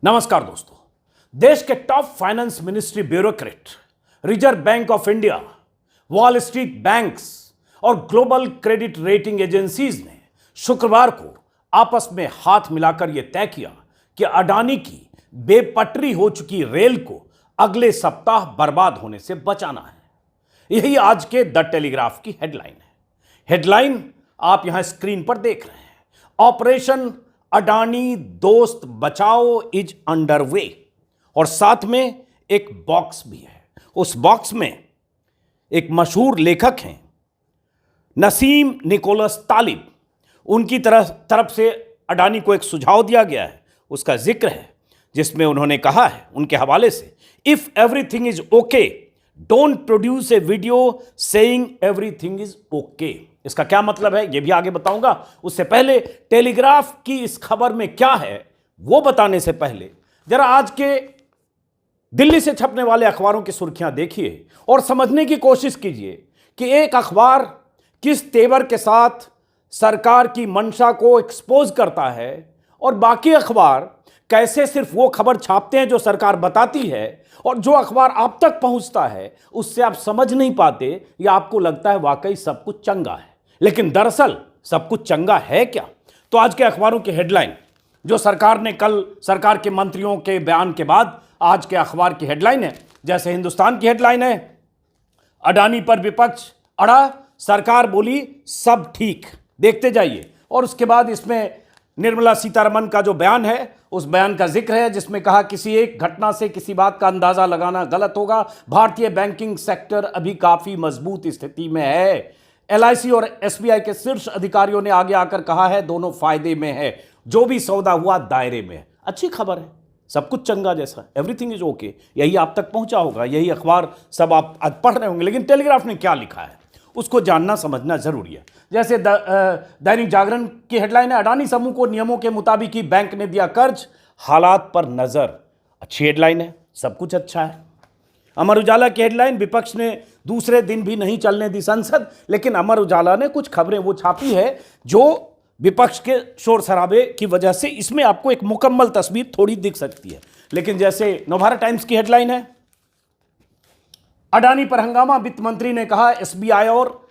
नमस्कार दोस्तों। देश के top finance ministry bureaucrat, reserve bank of India, wall street banks और ग्लोबल क्रेडिट रेटिंग एजेंसीज ने शुक्रवार को आपस में हाथ मिलाकर यह तय किया कि अडानी की बेपटरी हो चुकी रेल को अगले सप्ताह बर्बाद होने से बचाना है। यही आज के द टेलीग्राफ की हेडलाइन है। हेडलाइन आप यहां स्क्रीन पर देख रहे हैं। ऑपरेशन अडानी दोस्त बचाओ इज अंडर वे, और साथ में एक बॉक्स भी है। उस बॉक्स में एक मशहूर लेखक हैं नसीम निकोलस तालिब, उनकी तरफ से अडानी को एक सुझाव दिया गया है। उसका जिक्र है जिसमें उन्होंने कहा है उनके हवाले से, if everything is okay don't produce a video saying everything is okay. इसका क्या मतलब है यह भी आगे बताऊंगा। उससे पहले टेलीग्राफ की इस खबर में क्या है वो बताने से पहले जरा आज के दिल्ली से छपने वाले अखबारों की सुर्खियां देखिए और समझने की कोशिश कीजिए कि एक अखबार किस तेवर के साथ सरकार की मंशा को एक्सपोज करता है और बाकी अखबार कैसे सिर्फ वो खबर छापते हैं जो सरकार बताती है, और जो अखबार आप तक पहुंचता है उससे आप समझ नहीं पाते या आपको लगता है वाकई सब कुछ चंगा है, लेकिन दरअसल सब कुछ चंगा है क्या। तो आज के अखबारों की हेडलाइन जो सरकार ने कल सरकार के मंत्रियों के बयान के बाद आज के अखबार की हेडलाइन है। जैसे हिंदुस्तान की हेडलाइन है, अडानी पर विपक्ष अड़ा, सरकार बोली सब ठीक। देखते जाइए। और उसके बाद इसमें निर्मला सीतारमण का जो बयान है उस बयान का जिक्र है जिसमें कहा किसी एक घटना से किसी बात का अंदाजा लगाना गलत होगा। भारतीय बैंकिंग सेक्टर अभी काफी मजबूत स्थिति में है। एलआईसी और एसबीआई के शीर्ष अधिकारियों ने आगे आकर कहा है दोनों फायदे में है, जो भी सौदा हुआ दायरे में है। अच्छी खबर है, सब कुछ चंगा जैसा, एवरीथिंग इज ओके। यही आप तक पहुंचा होगा, यही अखबार सब आप आज पढ़ रहे होंगे, लेकिन टेलीग्राफ ने क्या लिखा है उसको जानना समझना जरूरी है। जैसे दैनिक जागरण की हेडलाइन है, अडानी समूह को नियमों के मुताबिक ही बैंक ने दिया कर्ज, हालात पर नजर। अच्छी हेडलाइन है, सब कुछ अच्छा है। अमर उजाला की हेडलाइन, विपक्ष ने दूसरे दिन भी नहीं चलने दी संसद, लेकिन अमर उजाला ने कुछ खबरें वो छापी है जो विपक्ष के शोर शराबे की वजह से इसमें आपको एक मुकम्मल तस्वीर थोड़ी दिख सकती है। लेकिन जैसे नवभारत टाइम्स की हेडलाइन है, अडानी पर हंगामा, वित्त मंत्री ने कहा एसबीआई और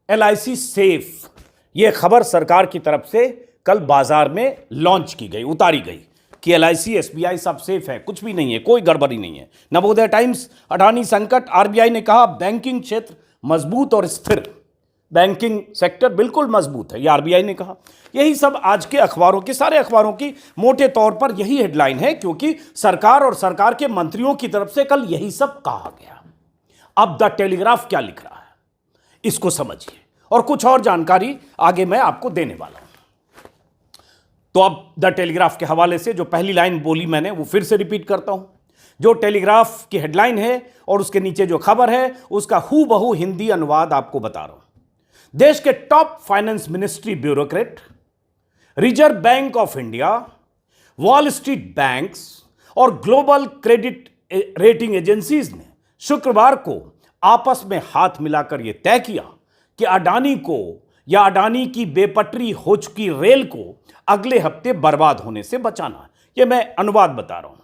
एलआईसी सेफ। यह खबर सरकार की तरफ से कल बाजार में लॉन्च की गई, उतारी गई कि एलआईसी एसबीआई सब सेफ है, कुछ भी नहीं है, कोई गड़बड़ी नहीं है। नवोदय टाइम्स, अडानी संकट, आरबीआई ने कहा बैंकिंग क्षेत्र मजबूत और स्थिर। बैंकिंग सेक्टर बिल्कुल मजबूत है, यह आरबीआई ने कहा। यही सब आज के अखबारों की, सारे अखबारों की मोटे तौर पर यही हेडलाइन है, क्योंकि सरकार और सरकार के मंत्रियों की तरफ से कल यही सब कहा गया। अब द टेलीग्राफ क्या लिख रहा है इसको समझिए, और कुछ और जानकारी आगे मैं आपको देने वाला हूं। तो अब द टेलीग्राफ के हवाले से जो पहली लाइन बोली मैंने वो फिर से रिपीट करता हूं। जो टेलीग्राफ की हेडलाइन है और उसके नीचे जो खबर है उसका हूबहू हिंदी अनुवाद आपको बता रहा हूं। देश के top finance ministry bureaucrat, reserve bank of India, wall street banks और ग्लोबल क्रेडिट रेटिंग एजेंसीज ने शुक्रवार को आपस में हाथ मिलाकर यह तय किया कि अडानी को या अडानी की बेपटरी हो चुकी रेल को अगले हफ्ते बर्बाद होने से बचाना। यह मैं अनुवाद बता रहा हूं।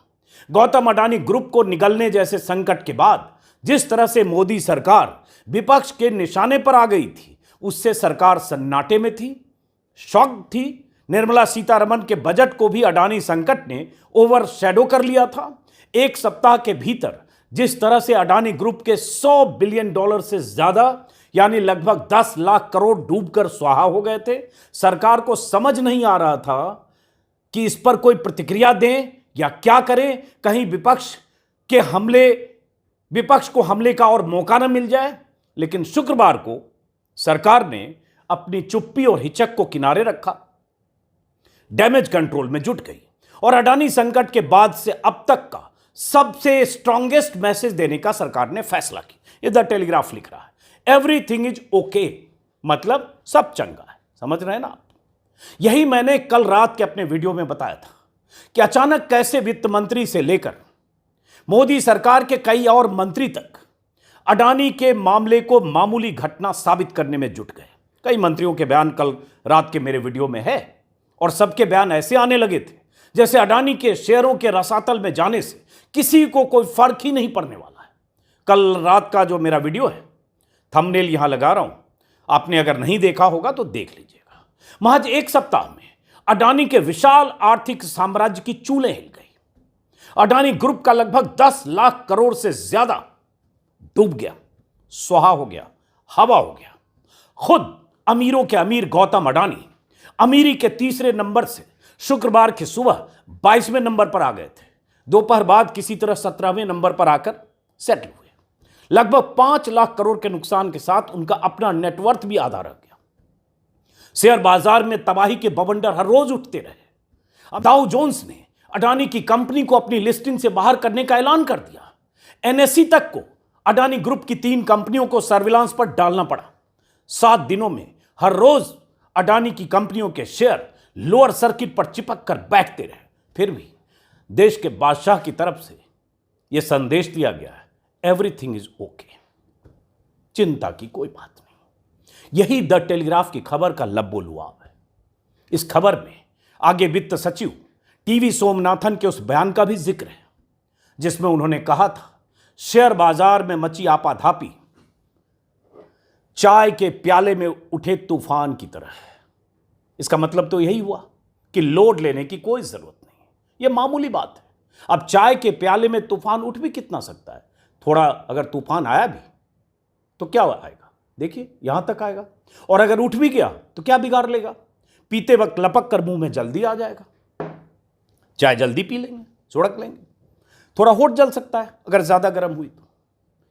गौतम अडानी ग्रुप को निगलने जैसे संकट के बाद जिस तरह से मोदी सरकार विपक्ष के निशाने पर आ गई थी, उससे सरकार सन्नाटे में थी, शॉक थी। निर्मला सीतारमण के बजट को भी अडानी संकट ने ओवरशैडो कर लिया था। एक सप्ताह के भीतर जिस तरह से अडानी ग्रुप के $100 बिलियन से ज्यादा यानी लगभग 10 लाख करोड़ डूबकर स्वाहा हो गए थे, सरकार को समझ नहीं आ रहा था कि इस पर कोई प्रतिक्रिया दें या क्या करें, कहीं विपक्ष को हमले का और मौका न मिल जाए। लेकिन शुक्रवार को सरकार ने अपनी चुप्पी और हिचक को किनारे रखा, डैमेज कंट्रोल में जुट गई और अडानी संकट के बाद से अब तक का सबसे स्ट्रॉन्गेस्ट मैसेज देने का सरकार ने फैसला किया। ये द टेलीग्राफ लिख रहा है, एवरीथिंग इज ओके, मतलब सब चंगा है। समझ रहे हैं ना आप? यही मैंने कल रात के अपने वीडियो में बताया था कि अचानक कैसे वित्त मंत्री से लेकर मोदी सरकार के कई और मंत्री तक अडानी के मामले को मामूली घटना साबित करने में जुट गए। कई मंत्रियों के बयान कल रात के मेरे वीडियो में है और सबके बयान ऐसे आने लगे थे जैसे अडानी के शेयरों के रसातल में जाने से किसी को कोई फर्क ही नहीं पड़ने वाला है। कल रात का जो मेरा वीडियो है, थंबनेल यहां लगा रहा हूं, आपने अगर नहीं देखा होगा तो देख लीजिएगा। महज एक सप्ताह में अडानी के विशाल आर्थिक साम्राज्य की चूलें हिल गई। अडानी ग्रुप का लगभग 10 लाख करोड़ से ज्यादा डूब गया, सुहा हो गया, हवा हो गया। खुद अमीरों के अमीर गौतम अडानी अमीरी के तीसरे नंबर से शुक्रवार की सुबह 22वें नंबर पर आ गए थे। दोपहर बाद किसी तरह 17वें नंबर पर आकर सेटल हुए। लगभग 5 लाख करोड़ के नुकसान के साथ उनका अपना नेटवर्थ भी आधा रह गया। शेयर बाजार में तबाही के बवंडर हर रोज उठते रहे। अब डाउ जोन्स ने अडानी की कंपनी को अपनी लिस्टिंग से बाहर करने का ऐलान कर दिया। एनएसई तक को अडानी ग्रुप की 3 कंपनियों को सर्विलांस पर डालना पड़ा। 7 दिनों में हर रोज अडानी की कंपनियों के शेयर लोअर सर्किट पर चिपक कर बैठते रहे। फिर भी देश के बादशाह की तरफ से यह संदेश दिया गया है, एवरीथिंग इज ओके, चिंता की कोई बात नहीं। यही द टेलीग्राफ की खबर का लब्बो-लुआब है। इस खबर में आगे वित्त सचिव टीवी सोमनाथन के उस बयान का भी जिक्र है जिसमें उन्होंने कहा था, शेयर बाजार में मची आपाधापी चाय के प्याले में उठे तूफान की तरह है। इसका मतलब तो यही हुआ कि लोड लेने की कोई जरूरत नहीं है, यह मामूली बात है। अब चाय के प्याले में तूफान उठ भी कितना सकता है? थोड़ा अगर तूफान आया भी तो क्या आएगा, देखिए यहां तक आएगा। और अगर उठ भी गया तो क्या बिगाड़ लेगा? पीते वक्त लपक कर मुंह में जल्दी आ जाएगा, चाय जल्दी पी लेंगे, सुड़क लेंगे। थोड़ा होठ जल सकता है अगर ज्यादा गर्म हुई तो,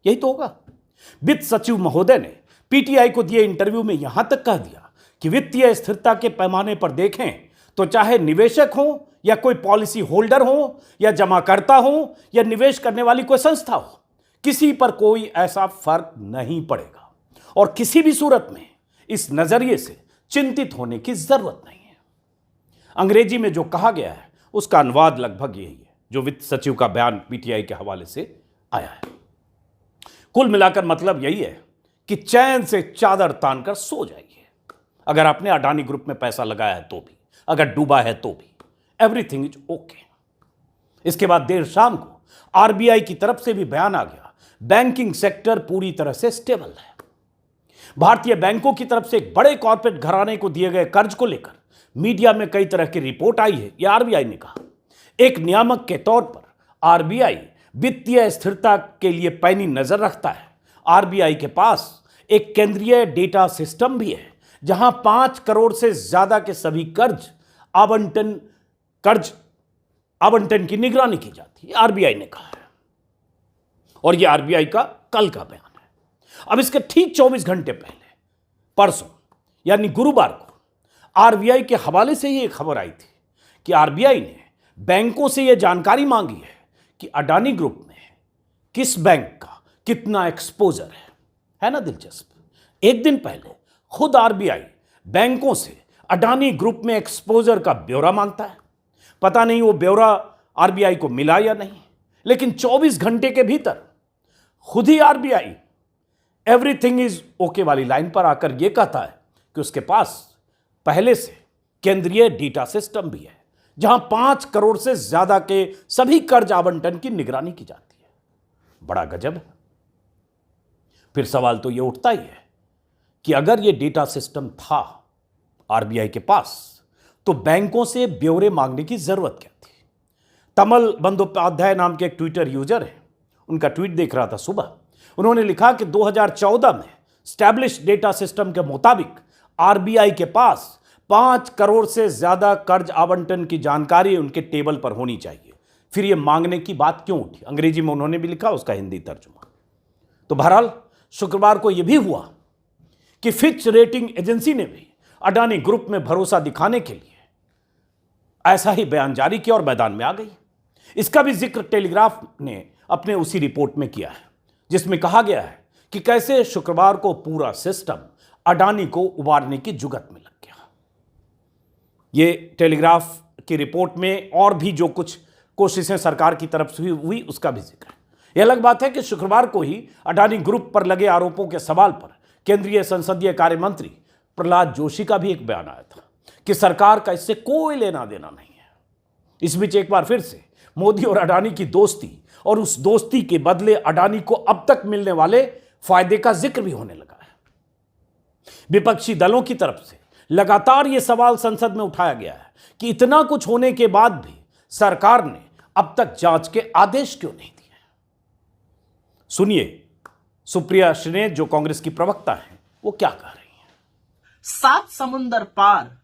यही तो होगा। वित्त सचिव महोदय ने पीटीआई को दिए इंटरव्यू में यहां तक कह दिया कि वित्तीय स्थिरता के पैमाने पर देखें तो चाहे निवेशक हो या कोई पॉलिसी होल्डर हो या जमाकर्ता हो या निवेश करने वाली कोई संस्था हो, किसी पर कोई ऐसा फर्क नहीं पड़ेगा और किसी भी सूरत में इस नजरिए से चिंतित होने की जरूरत नहीं है। अंग्रेजी में जो कहा गया है उसका अनुवाद लगभग यही है जो वित्त सचिव का बयान पीटीआई के हवाले से आया है। कुल मिलाकर मतलब यही है कि चैन से चादर तानकर सो जाइए। अगर आपने अडानी ग्रुप में पैसा लगाया है तो भी, अगर डूबा है तो भी, एवरीथिंग इज ओके। इसके बाद देर शाम को आरबीआई की तरफ से भी बयान आ गया, बैंकिंग सेक्टर पूरी तरह से स्टेबल है। भारतीय बैंकों की तरफ से एक बड़े कॉर्पोरेट घराने को दिए गए कर्ज को लेकर मीडिया में कई तरह की रिपोर्ट आई है, यह आरबीआई ने कहा। एक नियामक के तौर पर आरबीआई वित्तीय स्थिरता के लिए पैनी नजर रखता है। आरबीआई के पास एक केंद्रीय डेटा सिस्टम भी है जहां 5 करोड़ से ज्यादा के सभी कर्ज आवंटन की निगरानी की जाती है, आरबीआई ने कहा है। और यह आरबीआई का कल का बयान है। अब इसके ठीक 24 घंटे पहले, परसों यानी गुरुवार को, आरबीआई के हवाले से ये खबर आई थी कि आरबीआई ने बैंकों से यह जानकारी मांगी है कि अडानी ग्रुप में किस बैंक का कितना एक्सपोजर है ना दिलचस्प। एक दिन पहले खुद आरबीआई बैंकों से अडानी ग्रुप में एक्सपोजर का ब्यौरा मांगता है। पता नहीं वो ब्यौरा आरबीआई को मिला या नहीं, लेकिन 24 घंटे के भीतर खुद ही आरबीआई एवरीथिंग इज ओके वाली लाइन पर आकर यह कहता है कि उसके पास पहले से केंद्रीय डेटा सिस्टम भी है जहां 5 करोड़ से ज्यादा के सभी कर्ज आवंटन की निगरानी की जाती है। बड़ा गजब है। फिर सवाल तो यह उठता ही है कि अगर यह डेटा सिस्टम था आरबीआई के पास तो बैंकों से ब्यौरे मांगने की जरूरत क्या थी? तमल बंदोपाध्याय नाम के एक ट्विटर यूजर है, उनका ट्वीट देख रहा था सुबह। उन्होंने लिखा कि 2014 में स्टैब्लिश डेटा सिस्टम के मुताबिक आरबीआई के पास 5 करोड़ से ज्यादा कर्ज आवंटन की जानकारी उनके टेबल पर होनी चाहिए। फिर यह मांगने की बात क्यों उठी? अंग्रेजी में उन्होंने भी लिखा, उसका हिंदी तर्जुमा। तो बहरहाल शुक्रवार को यह भी हुआ कि फिच रेटिंग एजेंसी ने भी अडानी ग्रुप में भरोसा दिखाने के लिए ऐसा ही बयान जारी किया और मैदान में आ गई। इसका भी जिक्र टेलीग्राफ ने अपने उसी रिपोर्ट में किया है जिसमें कहा गया है कि कैसे शुक्रवार को पूरा सिस्टम अडानी को उबारने की जुगत में लग गया। ये टेलीग्राफ की रिपोर्ट में और भी जो कुछ कोशिशें सरकार की तरफ से हुई उसका भी जिक्र है। यह अलग बात है कि शुक्रवार को ही अडानी ग्रुप पर लगे आरोपों के सवाल पर केंद्रीय संसदीय कार्य मंत्री प्रहलाद जोशी का भी एक बयान आया था कि सरकार का इससे कोई लेना देना नहीं है। इस बीच एक बार फिर से मोदी और अडानी की दोस्ती और उस दोस्ती के बदले अडानी को अब तक मिलने वाले फायदे का जिक्र भी होने लगा है। विपक्षी दलों की तरफ से लगातार यह सवाल संसद में उठाया गया है कि इतना कुछ होने के बाद भी सरकार ने अब तक जांच के आदेश क्यों नहीं दिए। सुनिए सुप्रिया श्रीनेत जो कांग्रेस की प्रवक्ता हैं वो क्या कह रही हैं। 7 समुंदर पार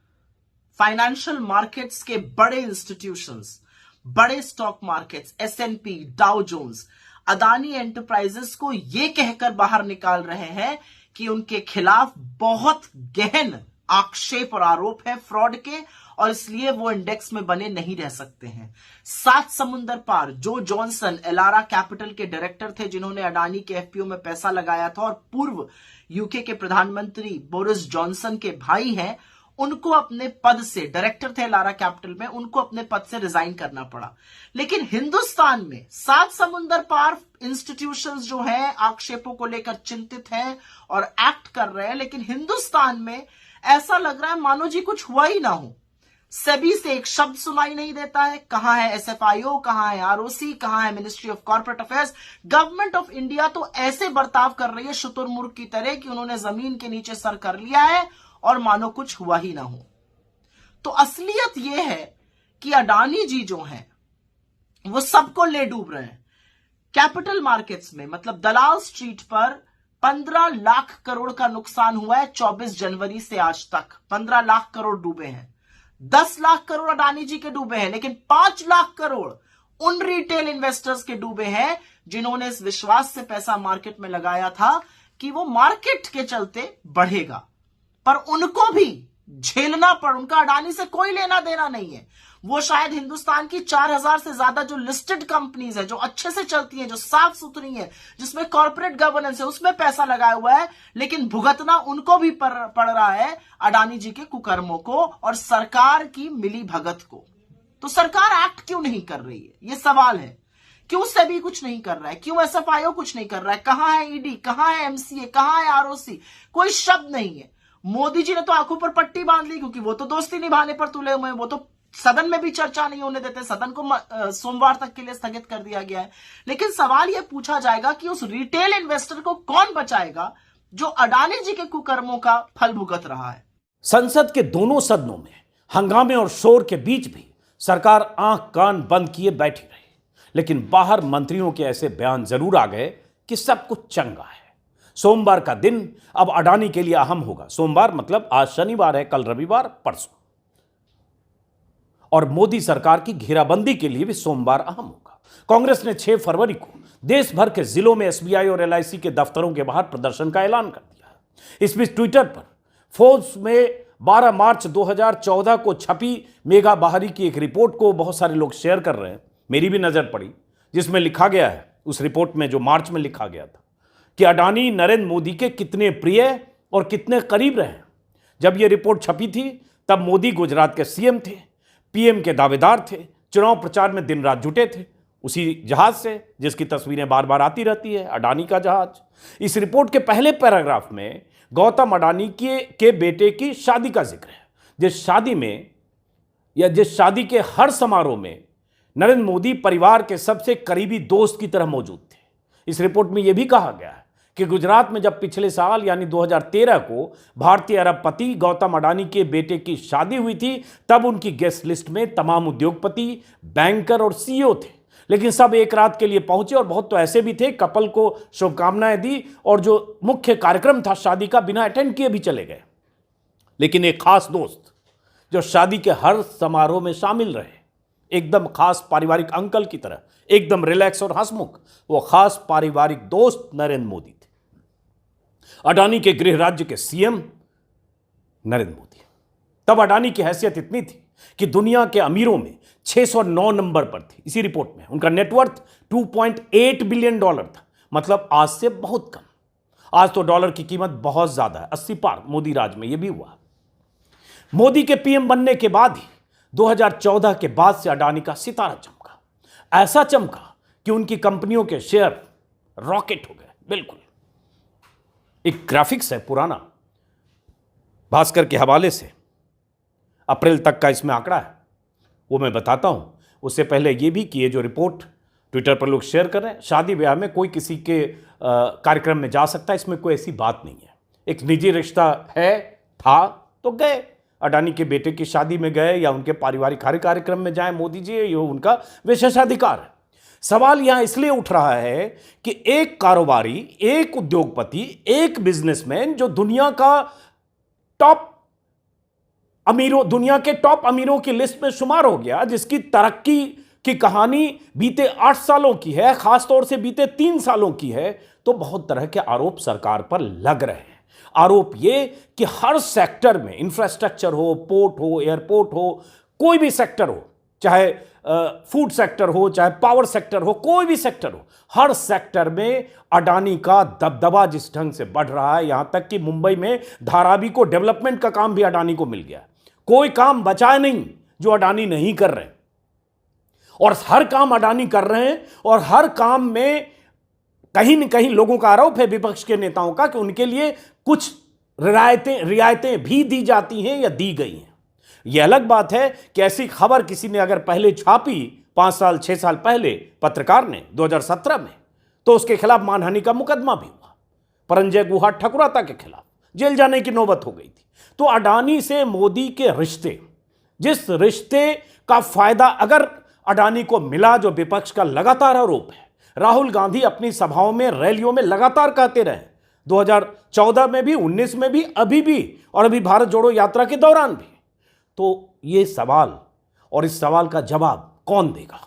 फाइनेंशियल मार्केट्स के बड़े इंस्टीट्यूशंस, बड़े stock markets, S and P, Dow Jones Adani Enterprises को यह कहकर बाहर निकाल रहे हैं कि उनके खिलाफ बहुत गहन आक्षेप और आरोप है फ्रॉड के और इसलिए वो इंडेक्स में बने नहीं रह सकते हैं। 7 समुंदर पार जो जॉनसन एलारा कैपिटल के डायरेक्टर थे जिन्होंने अडानी के एफपीओ में पैसा लगाया था और पूर्व यूके के प्रधानमंत्री बोरिस जॉनसन के भाई हैं, उनको अपने पद से, डायरेक्टर थे एलारा कैपिटल में, उनको अपने पद से रिजाइन करना पड़ा। लेकिन हिंदुस्तान में 7 समुंदर पार इंस्टीट्यूशंस जो हैं आक्षेपों को लेकर चिंतित हैं और एक्ट कर रहे हैं, लेकिन हिंदुस्तान में ऐसा लग रहा है मानो जी कुछ हुआ ही ना हो। सेबी से एक शब्द सुनाई नहीं देता है। कहां है एसएफआईओ, कहां है आरओसी, कहां है ministry of corporate affairs. Government of India तो ऐसे बर्ताव कर रही है शुतुरमुर्ग की तरह कि उन्होंने जमीन के नीचे सर कर लिया है और मानो कुछ हुआ ही ना हो। तो असलियत यह है कि अडानी जी जो हैं वो सबको ले डूब रहे हैं। कैपिटल मार्केट्स में मतलब दलाल स्ट्रीट पर 15 लाख करोड़ का नुकसान हुआ है 24 जनवरी से आज तक। 15 लाख करोड़ डूबे हैं। 10 लाख करोड़ अडानी जी के डूबे हैं, लेकिन 5 लाख करोड़ उन रिटेल इन्वेस्टर्स के डूबे हैं जिन्होंने इस विश्वास से पैसा मार्केट में लगाया था कि वो मार्केट के चलते बढ़ेगा, पर उनको भी झेलना पड़। उनका अडानी से कोई लेना देना नहीं है। वो शायद हिंदुस्तान की 4000 से ज्यादा जो लिस्टेड कंपनीज है, जो अच्छे से चलती हैं, जो साफ सुथरी हैं, जिसमें कॉर्पोरेट गवर्नेंस है, उसमें पैसा लगाया हुआ है, लेकिन भुगतना उनको भी पड़ रहा है अडानी जी के कुकर्मों को और सरकार की मिली भगत को। तो सरकार एक्ट क्यों नहीं कर रही है, ये सवाल है। क्यों सेबी कुछ नहीं कर रहा है, क्यों एसएफआईओ कुछ नहीं कर रहा है, कहां है ईडी, कहां है एमसीए, कहां है आरओसी, कोई शब्द नहीं है। मोदी जी ने तो आंखों पर पट्टी बांध ली क्योंकि वो तो दोस्ती निभाने पर तुले हुए हैं। वो तो सदन में भी चर्चा नहीं होने देते, सदन को सोमवार तक के लिए स्थगित कर दिया गया है। लेकिन सवाल यह पूछा जाएगा कि उस रिटेल इन्वेस्टर को कौन बचाएगा जो अडानी जी के कुकर्मों का फल भुगत रहा है। संसद के दोनों सदनों में हंगामे और शोर के बीच भी सरकार आंख कान बंद किए बैठी रही, लेकिन बाहर मंत्रियों के ऐसे बयान जरूर आ गए कि सब कुछ चंगा है। सोमवार का दिन अब अडानी के लिए अहम होगा। सोमवार मतलब आज शनिवार है, कल रविवार, परसों। और मोदी सरकार की घेराबंदी के लिए भी सोमवार अहम होगा। कांग्रेस ने 6 फरवरी को देश भर के जिलों में एसबीआई और एलआईसी के दफ्तरों के बाहर प्रदर्शन का ऐलान कर दिया है। इस बीच ट्विटर पर फोर्ब्स में 12 मार्च 2014 को छपी मेघा बहारी की एक रिपोर्ट को बहुत सारे लोग शेयर कर रहे हैं। मेरी भी नजर पड़ी, जिसमें लिखा गया है, उस रिपोर्ट में जो मार्च में लिखा गया था कि अडानी नरेंद्र मोदी के कितने प्रिय और कितने करीब रहे। जब यह रिपोर्ट छपी थी तब मोदी गुजरात के सीएम थे, पीएम के दावेदार थे, चुनाव प्रचार में दिन रात जुटे थे उसी जहाज से जिसकी तस्वीरें बार बार आती रहती है, अडानी का जहाज। इस रिपोर्ट के पहले पैराग्राफ में गौतम अडानी के बेटे की शादी का जिक्र है, जिस शादी में या जिस शादी के हर समारोह में नरेंद्र मोदी परिवार के सबसे करीबी दोस्त की तरह मौजूद थे। इस रिपोर्ट में यह भी कहा गया है कि गुजरात में जब पिछले साल यानी 2013 को भारतीय अरबपति गौतम अडानी के बेटे की शादी हुई थी, तब उनकी गेस्ट लिस्ट में तमाम उद्योगपति, बैंकर और सीईओ थे। लेकिन सब एक रात के लिए पहुंचे और बहुत तो ऐसे भी थे, कपल को शुभकामनाएं दी और जो मुख्य कार्यक्रम था शादी का बिना अटेंड किए भी चले गए। लेकिन एक खास दोस्त जो शादी के हर समारोह में शामिल रहे, एकदम खास पारिवारिक अंकल की तरह, एकदम रिलैक्स और हंसमुख, वो खास पारिवारिक दोस्त नरेंद्र मोदी थे। अडानी के गृह राज्य के सीएम नरेंद्र मोदी। तब अडानी की हैसियत इतनी थी कि दुनिया के अमीरों में 609 नंबर पर थी। इसी रिपोर्ट में उनका नेटवर्थ $2.8 बिलियन था, मतलब आज से बहुत कम। आज तो डॉलर की कीमत बहुत ज्यादा है, 80 पार मोदी राज में यह भी हुआ। मोदी के पीएम बनने के बाद ही 2014 के बाद से अडानी का सितारा चमका। ऐसा चमका कि उनकी कंपनियों के शेयर रॉकेट हो गए। बिल्कुल एक ग्राफिक्स है पुराना, भास्कर के हवाले से, अप्रैल तक का इसमें आंकड़ा है, वो मैं बताता हूं उससे पहले ये भी कि ये जो रिपोर्ट ट्विटर पर लोग शेयर कर रहे हैं, शादी ब्याह में कोई किसी के कार्यक्रम में जा सकता है, इसमें कोई ऐसी बात नहीं है। एक निजी रिश्ता है, था तो गए, अडानी के बेटे की शादी में गए या उनके पारिवारिक हर कार्यक्रम में जाएं मोदी जी, ये उनका विशेषाधिकार है। सवाल यहां इसलिए उठ रहा है कि एक कारोबारी, एक उद्योगपति, एक बिजनेसमैन जो दुनिया के टॉप अमीरों की लिस्ट में शुमार हो गया, जिसकी तरक्की की कहानी बीते 8 सालों की है, खासतौर से बीते 3 सालों की है, तो बहुत तरह के आरोप सरकार पर लग रहे हैं। आरोप ये कि हर सेक्टर में, इंफ्रास्ट्रक्चर हो, पोर्ट हो, एयरपोर्ट हो, कोई भी सेक्टर हो, चाहे फूड सेक्टर हो, चाहे पावर सेक्टर हो, कोई भी सेक्टर हो, हर सेक्टर में अडानी का दबदबा जिस ढंग से बढ़ रहा है, यहां तक कि मुंबई में धारावी को डेवलपमेंट का काम भी अडानी को मिल गया। कोई काम बचा नहीं जो अडानी नहीं कर रहे, और हर काम अडानी कर रहे हैं, और हर काम में कहीं न कहीं लोगों का आरोप है, विपक्ष के नेताओं का, कि उनके लिए कुछ रियायतें भी दी जाती हैं या दी गई हैं। यह अलग बात है कि ऐसी खबर किसी ने अगर पहले छापी 5 साल 6 साल पहले, पत्रकार ने 2017 में, तो उसके खिलाफ मानहानि का मुकदमा भी हुआ, परंजय गुहा ठकुराता के खिलाफ जेल जाने की नौबत हो गई थी। तो अडानी से मोदी के रिश्ते, जिस रिश्ते का फायदा अगर अडानी को मिला, जो विपक्ष का लगातार आरोप है, राहुल गांधी अपनी सभाओं में, रैलियों में लगातार कहते रहे, 2014 में भी, 19 में भी, अभी भी, और अभी भारत जोड़ो यात्रा के दौरान भी। तो ये सवाल, और इस सवाल का जवाब कौन देगा?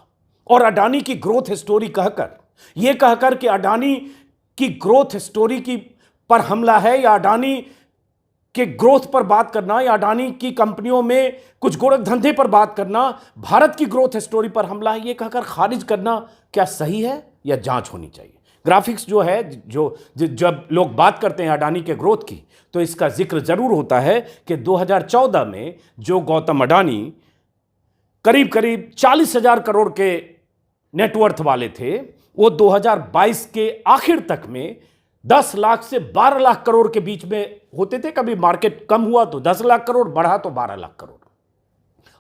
और अडानी की ग्रोथ स्टोरी कहकर कि अडानी की ग्रोथ स्टोरी की पर हमला है, या अडानी के ग्रोथ पर बात करना, या अडानी की कंपनियों में कुछ गोरख धंधे पर बात करना, भारत की ग्रोथ स्टोरी पर हमला है, ये कहकर खारिज करना क्या सही है या जांच होनी चाहिए? ग्राफिक्स जो है, जब लोग बात करते हैं अडानी के ग्रोथ की, तो इसका जिक्र जरूर होता है कि 2014 में जो गौतम अडानी करीब 40,000 करोड़ के नेटवर्थ वाले थे, वो 2022 के आखिर तक में 10 लाख से 12 लाख करोड़ के बीच में होते थे। कभी मार्केट कम हुआ तो 10 लाख करोड़, बढ़ा तो 12 लाख करोड़,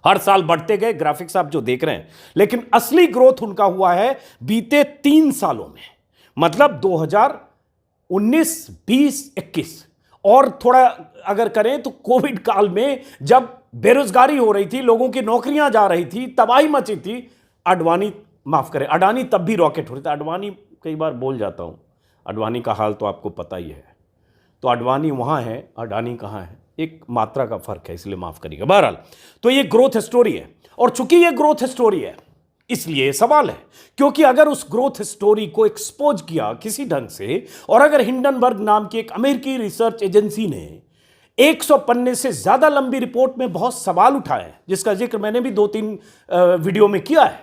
हर साल बढ़ते गए। ग्राफिक्स आप जो देख रहे हैं, लेकिन असली ग्रोथ उनका हुआ है बीते 3 सालों में, मतलब 2019, 20, 21, और थोड़ा अगर करें तो कोविड काल में, जब बेरोजगारी हो रही थी, लोगों की नौकरियां जा रही थी, तबाही मची थी, अडानी तब भी रॉकेट हो रही थी। अडवाणी, कई बार बोल जाता हूं, अडवाणी का हाल तो आपको पता ही है। तो अडवाणी वहां है, अडानी कहां है, एक मात्रा का फर्क है, इसलिए माफ करिएगा। बहरहाल, तो ये ग्रोथ स्टोरी है, और चूंकि ये ग्रोथ स्टोरी है, इसलिए सवाल है, क्योंकि अगर उस ग्रोथ स्टोरी को एक्सपोज किया किसी ढंग से, और अगर हिंडनबर्ग नाम की एक अमेरिकी रिसर्च एजेंसी ने 100 पन्ने से ज्यादा लंबी रिपोर्ट में बहुत सवाल उठाए, जिसका जिक्र मैंने भी 2-3 वीडियो में किया है,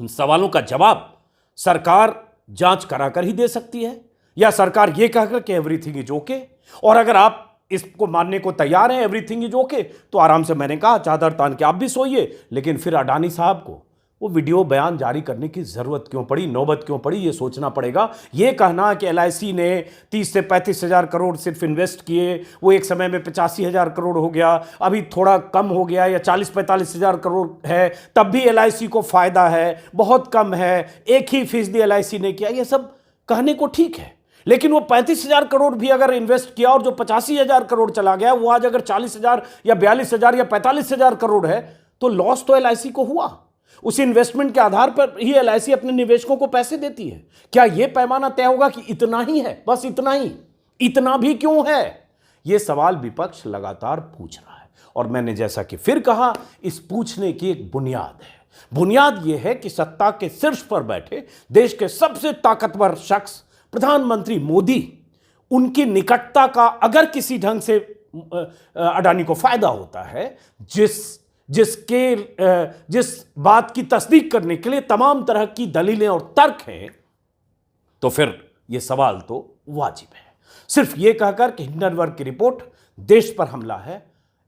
उन सवालों का जवाब सरकार जांच कराकर ही दे सकती है, या सरकार यह कहकर कि एवरीथिंग इज ओके। और अगर आप इसको मानने को तैयार हैं, एवरीथिंग इज ओके, तो आराम से, मैंने कहा, चादर तान के आप भी सोइए। लेकिन फिर अडानी साहब को वो वीडियो बयान जारी करने की जरूरत क्यों पड़ी, नौबत क्यों पड़ी, ये सोचना पड़ेगा। ये कहना कि LIC ने 30 से 35,000 करोड़ सिर्फ इन्वेस्ट किए, वो एक समय में 85,000 करोड़ हो गया, अभी थोड़ा कम हो गया, या 40-45,000 करोड़ है, तब भी LIC को फायदा है, बहुत कम है, 1% LIC ने किया, ये सब कहने को ठीक है। लेकिन वो 35,000 करोड़ भी अगर इन्वेस्ट किया, और जो 85,000 करोड़ चला गया, वो आज अगर 40,000 या 42,000 या 45,000 करोड़ है, तो लॉस तो LIC को हुआ। उस इन्वेस्टमेंट के आधार पर ही LIC अपने निवेशकों को पैसे देती है। क्या यह पैमाना तय होगा कि इतना ही है, बस इतना ही? इतना भी क्यों है? यह सवाल विपक्ष लगातार पूछ रहा है, और मैंने जैसा कि फिर कहा, इस पूछने की एक बुनियाद है। बुनियाद यह है कि सत्ता के शीर्ष पर बैठे देश के सबसे ताकतवर शख्स प्रधानमंत्री मोदी, उनकी निकटता का अगर किसी ढंग से अडानी को फायदा होता है, जिस बात की तस्दीक करने के लिए तमाम तरह की दलीलें और तर्क हैं, तो फिर यह सवाल तो वाजिब है। सिर्फ यह कहकर कि हिंडनबर्ग की रिपोर्ट देश पर हमला है,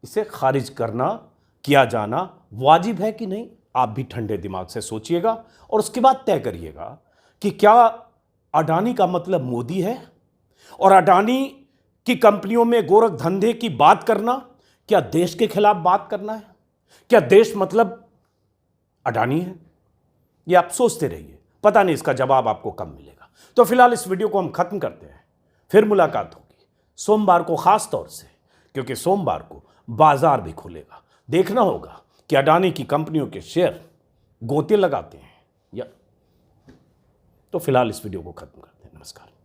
इसे खारिज किया जाना वाजिब है कि नहीं, आप भी ठंडे दिमाग से सोचिएगा, और उसके बाद तय करिएगा कि क्या अडानी का मतलब मोदी है, और अडानी की कंपनियों में गोरख धंधे की बात करना क्या देश के खिलाफ बात करना है? क्या देश मतलब अडानी है? ये आप सोचते रहिए, पता नहीं इसका जवाब आपको कब मिलेगा। तो फिलहाल इस वीडियो को हम खत्म करते हैं, फिर मुलाकात होगी सोमवार को, खास तौर से क्योंकि सोमवार को बाजार भी खुलेगा। देखना होगा कि अडानी की कंपनियों के शेयर गोते लगाते हैं या। तो फिलहाल इस वीडियो को खत्म करते हैं। नमस्कार।